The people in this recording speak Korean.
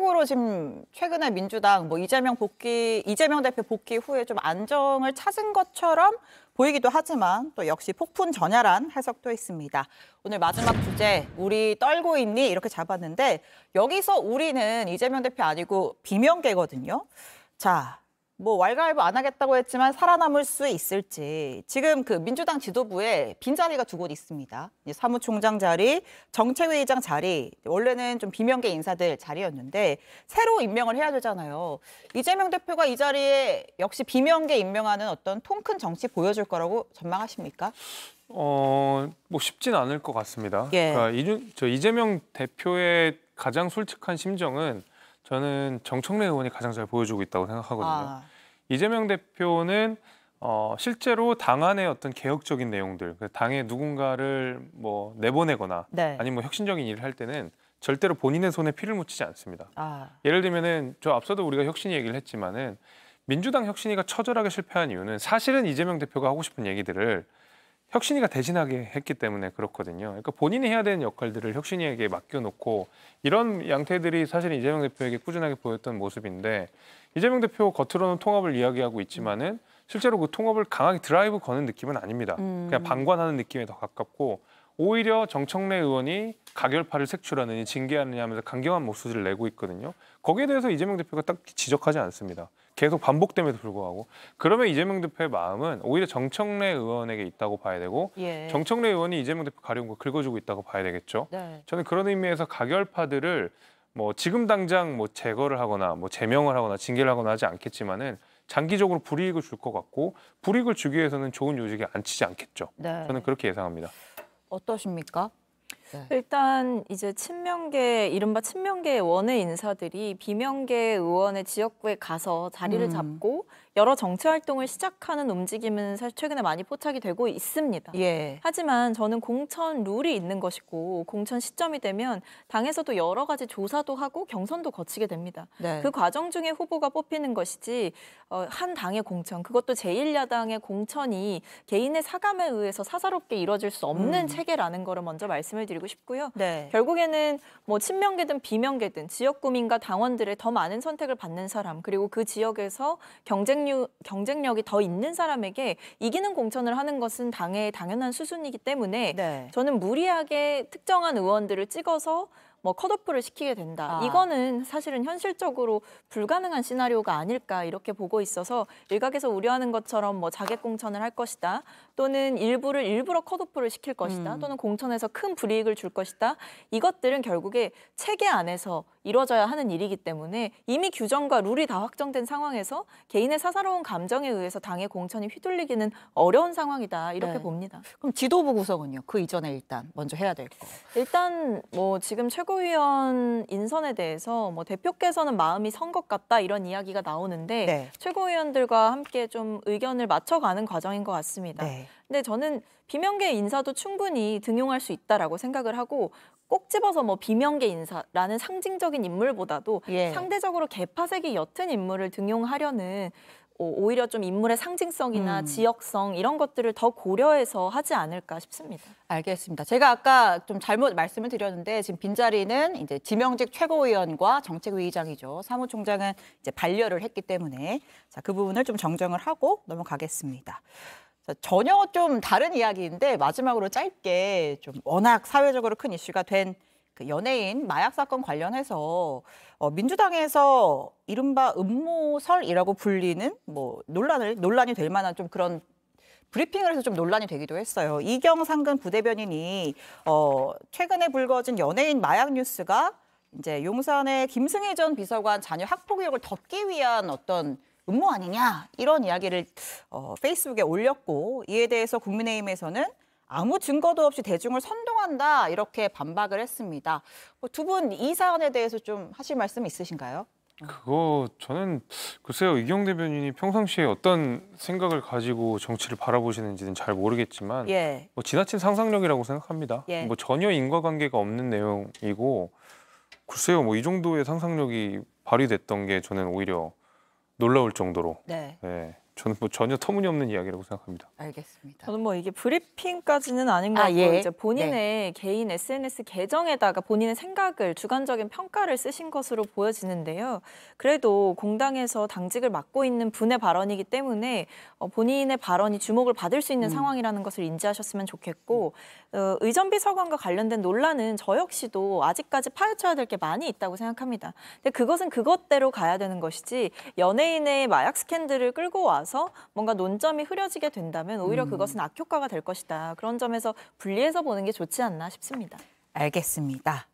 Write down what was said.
전체적으로 지금 최근에 민주당 뭐 이재명 대표 복귀 후에 좀 안정을 찾은 것처럼 보이기도 하지만 또 역시 폭풍전야란 해석도 있습니다. 오늘 마지막 주제, 우리 떨고 있니? 이렇게 잡았는데 여기서 우리는 이재명 대표 아니고 비명계거든요. 자, 뭐 왈가왈부 안 하겠다고 했지만 살아남을 수 있을지. 지금 그 민주당 지도부에 빈자리가 두 곳 있습니다. 사무총장 자리, 정책위의장 자리. 원래는 좀 비명계 인사들 자리였는데 새로 임명을 해야 되잖아요. 이재명 대표가 이 자리에 역시 비명계 임명하는 어떤 통 큰 정치 보여줄 거라고 전망하십니까? 뭐 쉽진 않을 것 같습니다. 예. 그러니까 이재명 대표의 가장 솔직한 심정은 저는 정청래 의원이 가장 잘 보여주고 있다고 생각하거든요. 이재명 대표는 실제로 당 안의 어떤 개혁적인 내용들, 당에 누군가를 뭐 내보내거나 아니면 뭐 혁신적인 일을 할 때는 절대로 본인의 손에 피를 묻히지 않습니다. 예를 들면은 저 앞서도 우리가 혁신위 얘기를 했지만은 민주당 혁신위가 처절하게 실패한 이유는 사실은 이재명 대표가 하고 싶은 얘기들을 혁신위가 대신하게 했기 때문에 그렇거든요. 그러니까 본인이 해야 되는 역할들을 혁신위에게 맡겨놓고 이런 양태들이 사실 이재명 대표에게 꾸준하게 보였던 모습인데 이재명 대표 겉으로는 통합을 이야기하고 있지만은 실제로 그 통합을 강하게 드라이브 거는 느낌은 아닙니다. 그냥 방관하는 느낌에 더 가깝고 오히려 정청래 의원이 가결파를 색출하느니 징계하느냐 하면서 강경한 목소리를 내고 있거든요. 거기에 대해서 이재명 대표가 딱 지적하지 않습니다. 계속 반복됨에도 불구하고. 그러면 이재명 대표의 마음은 오히려 정청래 의원에게 있다고 봐야 되고 정청래 의원이 이재명 대표 가려운 거 긁어주고 있다고 봐야 되겠죠. 저는 그런 의미에서 가결파들을 뭐 지금 당장 뭐 제거를 하거나 뭐 제명을 하거나 징계를 하거나 하지 않겠지만은 장기적으로 불이익을 줄 것 같고 불이익을 주기 위해서는 좋은 요직에 앉히지 않겠죠. 저는 그렇게 예상합니다. 어떠십니까? 일단 이제 친명계, 이른바 친명계 원외 인사들이 비명계 의원의 지역구에 가서 자리를 잡고 여러 정치 활동을 시작하는 움직임은 사실 최근에 많이 포착이 되고 있습니다. 하지만 저는 공천 룰이 있는 것이고 공천 시점이 되면 당에서도 여러 가지 조사도 하고 경선도 거치게 됩니다. 그 과정 중에 후보가 뽑히는 것이지 한 당의 공천, 그것도 제1야당의 공천이 개인의 사감에 의해서 사사롭게 이루어질 수 없는 체계라는 거를 먼저 말씀을 드리고 싶고요. 결국에는 뭐 친명계든 비명계든 지역구민과 당원들의 더 많은 선택을 받는 사람, 그리고 그 지역에서 경쟁력이 더 있는 사람에게 이기는 공천을 하는 것은 당의 당연한 수순이기 때문에 저는 무리하게 특정한 의원들을 찍어서 뭐 컷오프를 시키게 된다. 이거는 사실은 현실적으로 불가능한 시나리오가 아닐까 이렇게 보고 있어서 일각에서 우려하는 것처럼 뭐 자객 공천을 할 것이다. 또는 일부를 일부러 컷오프를 시킬 것이다. 또는 공천에서 큰 불이익을 줄 것이다. 이것들은 결국에 체계 안에서 이루어져야 하는 일이기 때문에 이미 규정과 룰이 다 확정된 상황에서 개인의 사사로운 감정에 의해서 당의 공천이 휘둘리기는 어려운 상황이다. 이렇게 봅니다. 그럼 지도부 구성은요? 그 이전에 일단 먼저 해야 될 거. 일단 뭐 지금 최고위원 인선에 대해서 뭐 대표께서는 마음이 선 것 같다 이런 이야기가 나오는데 최고위원들과 함께 좀 의견을 맞춰가는 과정인 것 같습니다. 근데 저는 비명계 인사도 충분히 등용할 수 있다라고 생각을 하고 꼭 집어서 뭐 비명계 인사라는 상징적인 인물보다도 상대적으로 개파색이 옅은 인물을 등용하려는 오히려 좀 인물의 상징성이나 지역성 이런 것들을 더 고려해서 하지 않을까 싶습니다. 알겠습니다. 제가 아까 좀 잘못 말씀을 드렸는데 지금 빈자리는 이제 지명직 최고위원과 정책위의장이죠. 사무총장은 이제 반려를 했기 때문에 자, 그 부분을 좀 정정을 하고 넘어가겠습니다. 자, 전혀 좀 다른 이야기인데 마지막으로 짧게 좀 워낙 사회적으로 큰 이슈가 된 그 연예인 마약 사건 관련해서 민주당에서 이른바 음모설이라고 불리는 뭐 논란이 될 만한 좀 그런 브리핑을 해서 좀 논란이 되기도 했어요. 이경 상근 부대변인이 최근에 불거진 연예인 마약 뉴스가 이제 용산의 김승희 전 비서관 자녀 학폭 의혹을 덮기 위한 어떤 음모 아니냐 이런 이야기를 페이스북에 올렸고 이에 대해서 국민의힘에서는 아무 증거도 없이 대중을 선동한다 이렇게 반박을 했습니다. 두 분 이 사안에 대해서 좀 하실 말씀 있으신가요? 그거 저는 글쎄요 이경 대변인이 평상시에 어떤 생각을 가지고 정치를 바라보시는지는 잘 모르겠지만 뭐 지나친 상상력이라고 생각합니다. 뭐 전혀 인과관계가 없는 내용이고 글쎄요 뭐 이 정도의 상상력이 발휘됐던 게 저는 오히려 놀라울 정도로 저는 뭐 전혀 터무니없는 이야기라고 생각합니다. 알겠습니다. 저는 뭐 이게 브리핑까지는 아닌 것 아, 같고 예. 이제 본인의 개인 SNS 계정에다가 본인의 생각을 주관적인 평가를 쓰신 것으로 보여지는데요. 그래도 공당에서 당직을 맡고 있는 분의 발언이기 때문에 본인의 발언이 주목을 받을 수 있는 상황이라는 것을 인지하셨으면 좋겠고 의전비서관과 관련된 논란은 저 역시도 아직까지 파헤쳐야 될 게 많이 있다고 생각합니다. 근데 그것은 그것대로 가야 되는 것이지 연예인의 마약 스캔들을 끌고 와서 뭔가 논점이 흐려지게 된다면 오히려 그것은 악효과가 될 것이다. 그런 점에서 분리해서 보는 게 좋지 않나 싶습니다. 알겠습니다.